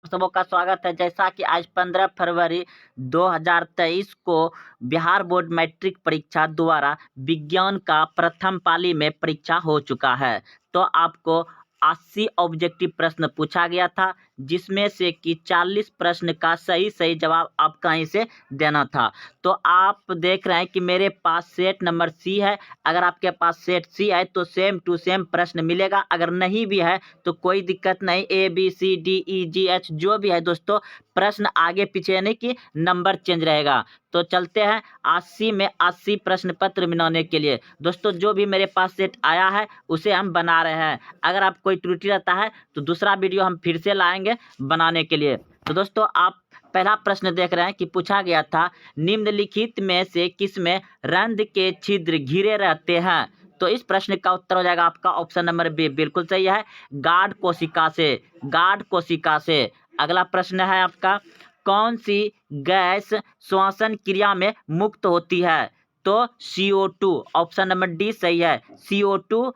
सबों का स्वागत है। जैसा कि आज 15 फरवरी 2023 को बिहार बोर्ड मैट्रिक परीक्षा द्वारा विज्ञान का प्रथम पाली में परीक्षा हो चुका है। तो आपको 80 ऑब्जेक्टिव प्रश्न पूछा गया था, जिसमें से कि 40 प्रश्न का सही जवाब आप कहीं से देना था। तो आप देख रहे हैं कि मेरे पास सेट नंबर सी है। अगर आपके पास सेट सी है तो सेम टू सेम प्रश्न मिलेगा। अगर नहीं भी है तो कोई दिक्कत नहीं, A B C D E G H जो भी है दोस्तों, प्रश्न आगे पीछे यानी कि नंबर चेंज रहेगा। तो चलते हैं 80 में 80 प्रश्न पत्र बनाने के लिए। दोस्तों जो भी मेरे पास सेट आया है उसे हम बना रहे हैं। अगर आप कोई त्रुटि रहता है तो दूसरा वीडियो हम फिर से लाएंगे बनाने के लिए। तो दोस्तों आप पहला प्रश्न देख रहे हैं कि पूछा गया था, निम्नलिखित में से किसमें रंध्र के छिद्र घिरे रहते हैं। तो इस प्रश्न का उत्तर हो जाएगा आपका ऑप्शन नंबर बी, बिल्कुल सही है, गाढ़ कोशिका से। गाढ़ कोशिका से। अगला प्रश्न है आपका, कौन सी गैस श्वसन क्रिया में मुक्त होती है। तो CO2, ऑप्शन नंबर डी सही है, CO2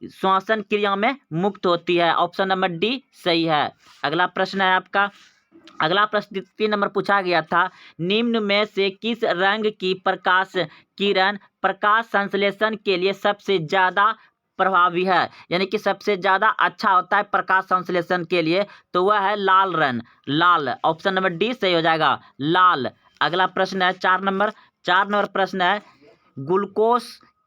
श्वसन क्रिया में मुक्त होती है, ऑप्शन नंबर डी सही है। अगला प्रश्न है आपका, अगला प्रश्न 3 नंबर पूछा गया था, निम्न में से किस रंग की प्रकाश किरण प्रकाश संश्लेषण के लिए सबसे ज्यादा प्रभावी है, यानी कि सबसे ज्यादा अच्छा होता है प्रकाश संश्लेषण के लिए। तो वह है लाल रंग, लाल, ऑप्शन नंबर डी सही हो जाएगा, लाल। अगला प्रश्न है 4 नंबर प्रश्न है, ग्लूकोज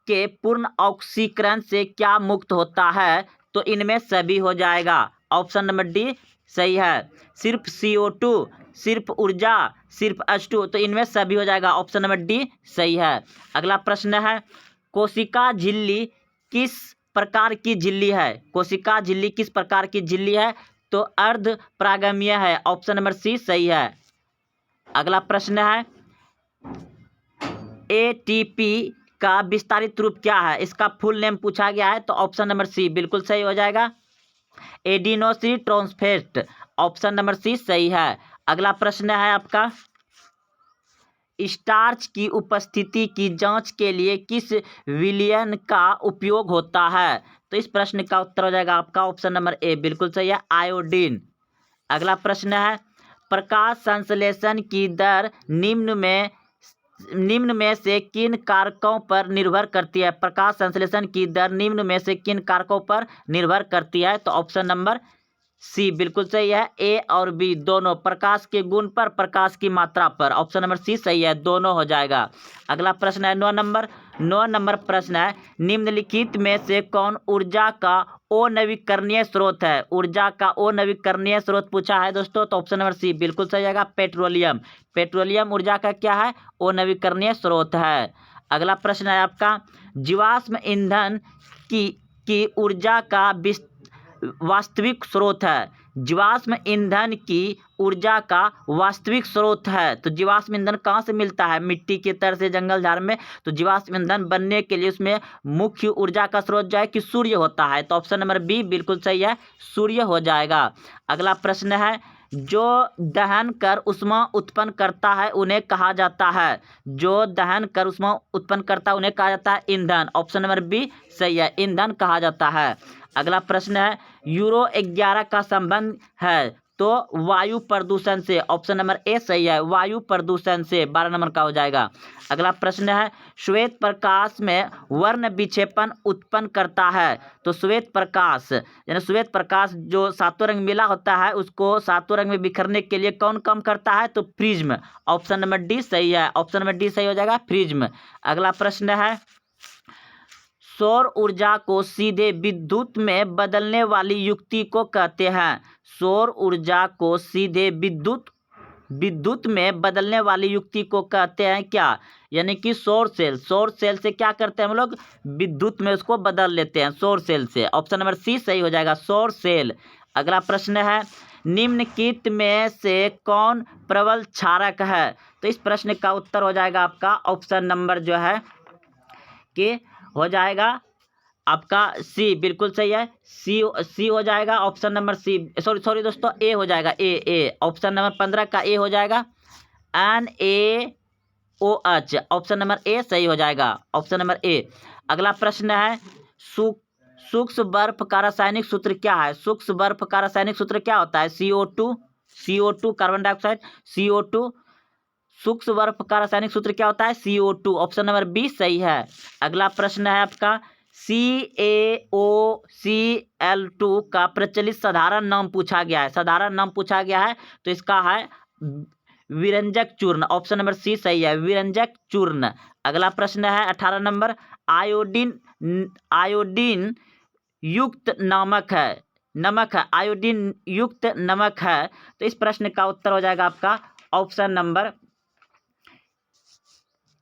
के पूर्ण ऑक्सीकरण से क्या मुक्त होता है। तो इनमें सभी हो जाएगा, ऑप्शन नंबर डी सही है, सिर्फ CO2, सिर्फ ऊर्जा, सिर्फ H2, तो इनमें सभी हो जाएगा, ऑप्शन नंबर डी सही है। अगला प्रश्न है, कोशिका झिल्ली किस प्रकार की झिल्ली है। कोशिका झिल्ली किस प्रकार की झिल्ली है। तो अर्ध परागमीय है, ऑप्शन नंबर सी सही है। अगला प्रश्न है, ATP का विस्तारित रूप क्या है, इसका फुल नेम पूछा गया है। तो ऑप्शन नंबर सी बिल्कुल सही हो जाएगा, adenosine triphosphate, option number C सही है। अगला प्रश्न है आपका, स्टार्च की उपस्थिति की जांच के लिए किस विलयन का उपयोग होता है। तो इस प्रश्न का उत्तर हो जाएगा आपका ऑप्शन नंबर ए, बिल्कुल सही है, आयोडीन। अगला प्रश्न है, प्रकाश संश्लेषण की दर निम्न में से किन कारकों पर निर्भर करती है। प्रकाश संश्लेषण की दर निम्न में से किन कारकों पर निर्भर करती है। तो ऑप्शन नंबर सी बिल्कुल सही है, ए और बी दोनों, प्रकाश के गुण पर, प्रकाश की मात्रा पर, ऑप्शन नंबर सी सही है, दोनों हो जाएगा। अगला प्रश्न है 9 नंबर प्रश्न है, निम्नलिखित में से कौन ऊर्जा का अनवीकरणीय स्रोत है। ऊर्जा का अनवीकरणीय स्रोत पूछा है दोस्तों, तो ऑप्शन नंबर सी बिल्कुल सही जाएगा, पेट्रोलियम। पेट्रोलियम ऊर्जा का क्या है, अनवीकरणीय स्रोत है। अगला प्रश्न है आपका, जीवाश्म ईंधन की ऊर्जा का वास्तविक स्रोत है। जीवाश्म ईंधन की ऊर्जा का वास्तविक स्रोत है। तो जीवाश्म ईंधन कहाँ से मिलता है, मिट्टी के तर से, जंगल झाड़ में। तो जीवाश्म ईंधन बनने के लिए उसमें मुख्य ऊर्जा का स्रोत जो है कि सूर्य होता है। तो ऑप्शन नंबर बी बिल्कुल सही है, सूर्य हो जाएगा। अगला प्रश्न है, जो दहन कर ऊष्मा उत्पन्न करता है उन्हें कहा जाता है। जो दहन कर ऊष्मा उत्पन्न करता है उन्हें कहा जाता है ईंधन, ऑप्शन नंबर बी सही है, ईंधन कहा जाता है। अगला प्रश्न है, यूरो 11 का संबंध है तो वायु प्रदूषण से, ऑप्शन नंबर ए सही है, वायु प्रदूषण से, 12 नंबर का हो जाएगा। अगला प्रश्न है, श्वेत प्रकाश में वर्ण विक्षेपण उत्पन्न करता है। तो श्वेत प्रकाश यानी श्वेत प्रकाश जो सातों रंग मिला होता है उसको सातों रंग में बिखरने के लिए कौन काम करता है। तो प्रिज्म, ऑप्शन नंबर डी सही है, ऑप्शन नंबर डी सही हो जाएगा, प्रिज्म। अगला प्रश्न है, सौर ऊर्जा को सीधे विद्युत में बदलने वाली युक्ति को कहते हैं। सौर ऊर्जा को सीधे विद्युत में बदलने वाली युक्ति को कहते हैं क्या, यानी कि सौर सेल। सौर सेल से क्या करते हैं हम लोग, विद्युत में उसको बदल लेते हैं, सौर सेल से, ऑप्शन नंबर सी सही हो जाएगा, सौर सेल। अगला प्रश्न है, निम्नलिखित में से कौन प्रबल क्षारक है। तो इस प्रश्न का उत्तर हो जाएगा आपका ऑप्शन नंबर जो है कि हो जाएगा आपका सी, बिल्कुल सही है, सी हो जाएगा, ऑप्शन नंबर सी, सॉरी दोस्तों, ए हो जाएगा, ए ऑप्शन नंबर 15 का ए हो जाएगा, NaOH, ऑप्शन नंबर ए सही हो जाएगा, ऑप्शन नंबर ए। अगला प्रश्न है, सूक्ष्म बर्फ का रासायनिक सूत्र क्या है। सूक्ष्म बर्फ का रासायनिक सूत्र क्या होता है, CO2, CO2 carbon dioxide, CO2 सूक्ष्म बर्फ का रासायनिक सूत्र क्या होता है? CO2। ऑप्शन नंबर बी सही है। अगला प्रश्न है आपका CaOCl2 का प्रचलित साधारण नाम पूछा गया है। साधारण नाम पूछा गया है तो इसका है विरंजक चूर्ण। ऑप्शन नंबर सी सही है, विरंजक चूर्ण। अगला प्रश्न है 18 नंबर, आयोडीन युक्त नमक है, आयोडीन युक्त नमक है, तो इस प्रश्न का उत्तर हो जाएगा आपका ऑप्शन नंबर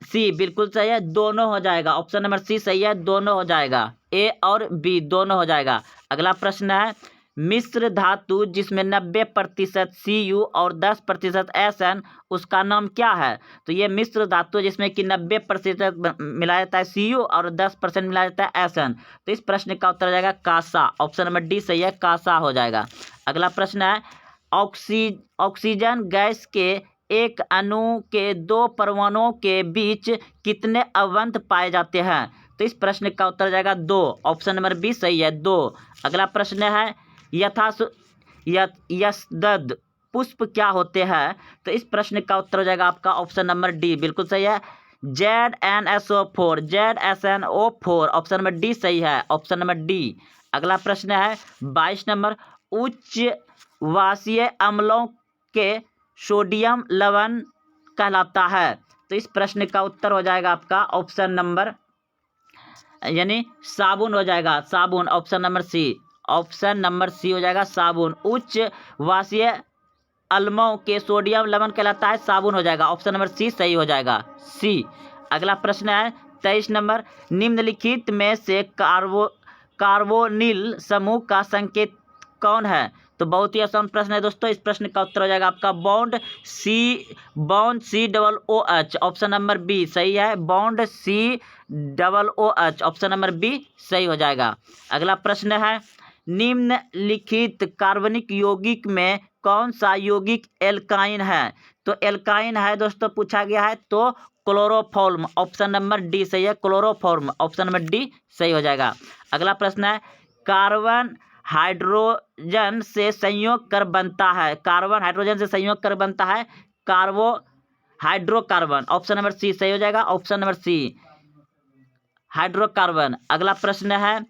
सी, बिल्कुल सही है, दोनों हो जाएगा। ऑप्शन नंबर सी सही है, दोनों हो जाएगा, ए और बी दोनों हो जाएगा। अगला प्रश्न है मिश्र धातु जिसमें 90% Cu और 10% Sn, उसका नाम क्या है? तो ये मिश्र धातु जिसमें कि 90% मिलाया जाता है Cu और 10% मिलाया जाता है Sn, तो इस प्रश्न का उत्तर हो जाएगा कासा। ऑप्शन नंबर डी सही है, कासा हो जाएगा। अगला प्रश्न है ऑक्सीजन गैस के एक अणु के दो परमाणुओं के बीच कितने अवंत पाए जाते हैं? तो इस प्रश्न का उत्तर हो जाएगा 2। ऑप्शन नंबर बी सही है, 2। अगला प्रश्न है यशदद पुष्प क्या होते हैं? तो इस प्रश्न का उत्तर हो जाएगा आपका ऑप्शन नंबर डी, बिल्कुल सही है, ZnSO4। ऑप्शन नंबर डी सही है, ऑप्शन नंबर डी। अगला प्रश्न है 22 नंबर, उच्च वाष्यीय अम्लों के सोडियम लवण कहलाता है। तो इस प्रश्न का उत्तर हो जाएगा आपका ऑप्शन नंबर यानी साबुन हो जाएगा, साबुन। Option number C, option number C हो जाएगा साबुन। उच्च वाष्यीय अम्लों के सोडियम लवण कहलाता है, साबुन हो जाएगा। ऑप्शन नंबर सी सही हो जाएगा, सी। अगला प्रश्न है 23 नंबर, निम्नलिखित में से कार्बोनिल समूह का संकेत कौन है? तो बहुत ही आसान प्रश्न है दोस्तों, इस प्रश्न का उत्तर हो जाएगा आपका bond COOH। Option number B सही है, bond COOH। Option number B सही हो जाएगा। अगला प्रश्न है निम्नलिखित कार्बनिक यौगिक में कौन सा यौगिक एल्काइन है? तो एल्काइन है दोस्तों पूछा गया है, तो क्लोरोफॉर्म। ऑप्शन नंबर डी सही है, क्लोरोफॉर्म। ऑप्शन नंबर डी सही हो जाएगा। अगला प्रश्न है कार्बन हाइड्रोजन से संयोग कर बनता है, कार्बन हाइड्रोजन से संयोग कर बनता है हाइड्रोकार्बन। ऑप्शन नंबर सी सही हो जाएगा, ऑप्शन नंबर सी हाइड्रोकार्बन। अगला प्रश्न है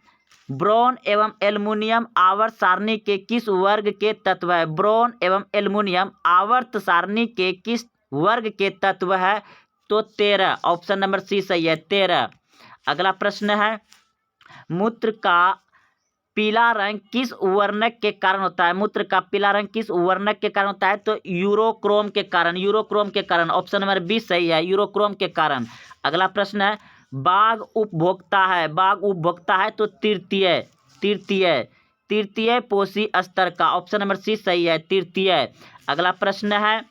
ब्रोन एवं एल्युमिनियम आवर्त सारणी के किस वर्ग के तत्व है? ब्रोन एवं एल्युमिनियम आवर्त सारणी के किस वर्ग के तत्व है? तो 13। ऑप्शन नंबर सी सही है, 13। अगला प्रश्न है मूत्र का पीला रंग किस वर्णक के कारण होता है? मूत्र का पीला रंग किस वर्णक के कारण होता है? तो यूरोक्रोम के कारण, यूरोक्रोम के कारण। ऑप्शन नंबर बी सही है, यूरोक्रोम के कारण। अगला प्रश्न है बाघ उपभोक्ता है, बाघ उपभोक्ता है तो तृतीय पोषी स्तर का। ऑप्शन नंबर सी सही है, तृतीय। अगला प्रश्न है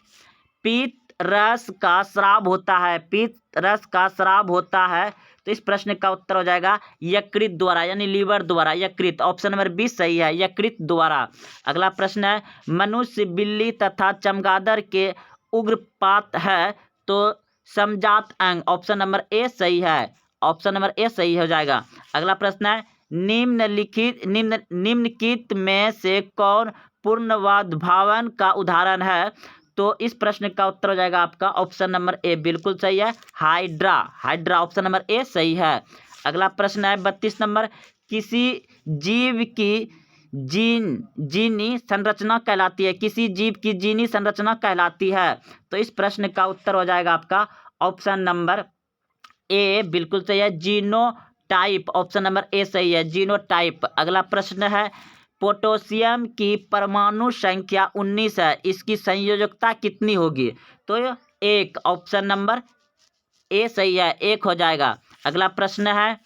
पीत रस का स्राव होता है, पीत रस का स्राव होता है, तो इस प्रश्न का उत्तर हो जाएगा यकृत द्वारा, यानी लीवर द्वारा, यकृत। ऑप्शन नंबर 20 सही है, यकृत द्वारा। अगला प्रश्न है मनुष्य, बिल्ली तथा चमगादड़ के उग्रपात है तो समजात अंग। ऑप्शन नंबर ए सही है, ऑप्शन नंबर ए सही हो जाएगा। अगला प्रश्न है निम्नलिखित में से कौन पूर्णवाद्भावन का उदाहरण है? तो इस प्रश्न का उत्तर हो जाएगा आपका ऑप्शन नंबर ए, बिल्कुल सही है, हाइड्रा। ऑप्शन नंबर ए सही है। अगला प्रश्न है 32 नंबर, किसी जीव की जीनी संरचना कहलाती है, किसी जीव की जीनी संरचना कहलाती है? तो इस प्रश्न का उत्तर हो जाएगा आपका ऑप्शन नंबर ए, बिल्कुल सही है, जीनोटाइप। ऑप्शन नंबर ए सही है, जीनोटाइप। अगला प्रश्न है पोटेशियम की परमाणु संख्या 19 है, इसकी संयोजकता कितनी होगी? तो 1। ऑप्शन नंबर ए सही है, 1 हो जाएगा। अगला प्रश्न है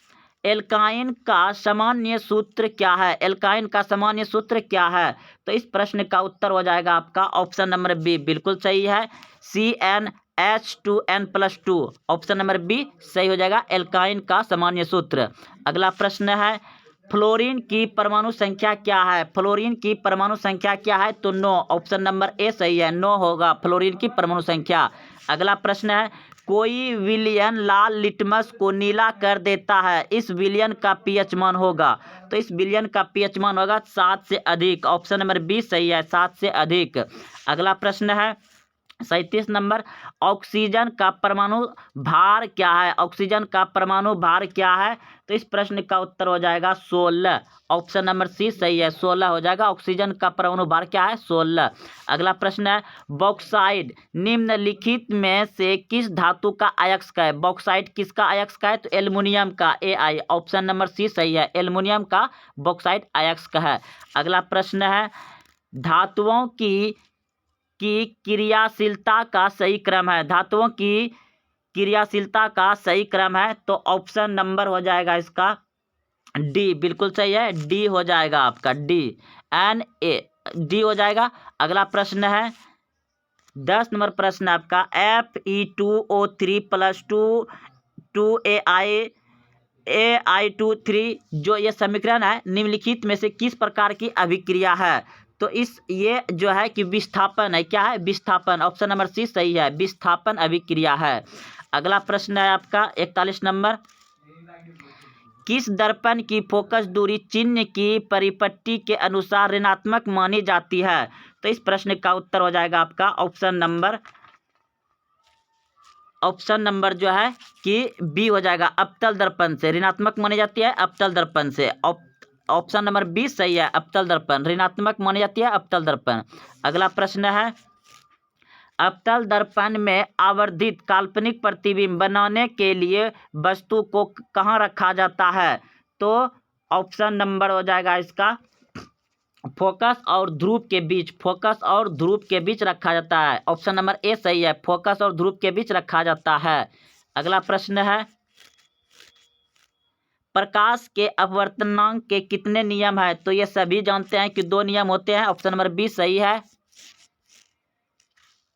एल्काइन का सामान्य सूत्र क्या है? एल्काइन का सामान्य सूत्र क्या है? तो इस प्रश्न का उत्तर हो जाएगा आपका ऑप्शन नंबर बी, बिल्कुल सही है, CnH2n+2। ऑप्शन नंबर बी सही हो जाएगा, एल्काइन का सामान्य सूत्र। अगला प्रश्न है फ्लोरीन की परमाणु संख्या क्या है? फ्लोरीन की परमाणु संख्या क्या है? तो 9। ऑप्शन नंबर ए सही है, 9 होगा फ्लोरीन की परमाणु संख्या। अगला प्रश्न है कोई विलयन लाल लिटमस को नीला कर देता है, इस विलयन का पीएच मान होगा। तो इस विलयन का पीएच मान होगा 7 से अधिक। ऑप्शन नंबर बी सही है, 7 से अधिक। अगला प्रश्न है 37 नंबर, ऑक्सीजन का परमाणु भार क्या है? ऑक्सीजन का परमाणु भार क्या है? तो इस प्रश्न का उत्तर हो जाएगा 16। ऑप्शन नंबर सी सही है, 16 हो जाएगा। ऑक्सीजन का परमाणु भार क्या है? 16। अगला प्रश्न है बॉक्साइट निम्नलिखित में से किस धातु का अयस्क है? बॉक्साइट किसका अयस्क है? तो एल्युमिनियम का, Ai। ऑप्शन नंबर सी सही है, एल्युमिनियम का बॉक्साइट अयस्क है। अगला प्रश्न है धातुओं की क्रियाशीलता का सही क्रम है? धातुओं की क्रियाशीलता का सही क्रम है, तो ऑप्शन नंबर हो जाएगा इसका डी, बिल्कुल सही है, डी हो जाएगा आपका, डी डी हो जाएगा। अगला प्रश्न है 10 नंबर प्रश्न आपका Fe2O3 + 2AI2 3 जो ये समीकरण है निम्नलिखित में से किस प्रकार की अभिक्रिया है? तो ये जो है कि विस्थापन है, क्या है? विस्थापन। ऑप्शन नंबर सी सही है, विस्थापन अभिक्रिया है। अगला प्रश्न है आपका 41 नंबर, किस दर्पण की फोकस दूरी चिन्ह की परिपट्टी के अनुसार ऋणात्मक मानी जाती है? तो इस प्रश्न का उत्तर हो जाएगा आपका ऑप्शन नंबर जो है कि बी हो जाएगा, अवतल दर्पण से ऋणात्मक मानी जाती है, अवतल दर्पण से। ऑप्शन नंबर बी सही है, अवतल दर्पण ऋणात्मक मानी जाती है, अवतल दर्पण। अगला प्रश्न है अवतल दर्पण में आवर्धित काल्पनिक प्रतिबिंब बनाने के लिए वस्तु को कहाँ रखा जाता है? तो ऑप्शन नंबर हो जाएगा इसका फोकस और ध्रुव के बीच, फोकस और ध्रुव के बीच रखा जाता है। ऑप्शन नंबर ए सही है, फोकस और ध्रुव के बीच रखा जाता है। अगला प्रश्न है प्रकाश के अपवर्तनांक के कितने नियम है? तो ये सभी जानते हैं कि 2 नियम होते हैं। ऑप्शन नंबर बी सही है।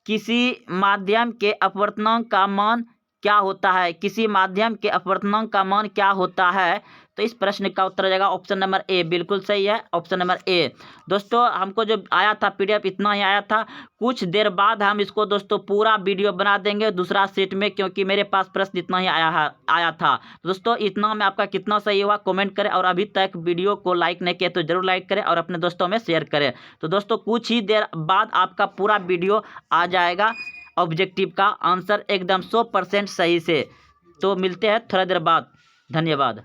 किसी माध्यम के अपवर्तनांक का मान क्या होता है? किसी माध्यम के अपवर्तनांक का मान क्या होता है? तो इस प्रश्न का उत्तर हो जाएगा ऑप्शन नंबर ए, बिल्कुल सही है, ऑप्शन नंबर ए। दोस्तों हमको जो आया था पीडीएफ इतना ही आया था, कुछ देर बाद हम इसको दोस्तों पूरा वीडियो बना देंगे दूसरा सेट में, क्योंकि मेरे पास प्रश्न इतना ही आया था। दोस्तों इतना में आपका कितना सही हुआ कमेंट करें, और अभी तक वीडियो को लाइक नहीं किया तो जरूर लाइक करें और अपने दोस्तों में शेयर करें। तो दोस्तों कुछ ही देर बाद आपका पूरा वीडियो आ जाएगा, ऑब्जेक्टिव का आंसर एकदम 100% सही से। तो मिलते हैं थोड़ा देर बाद, धन्यवाद।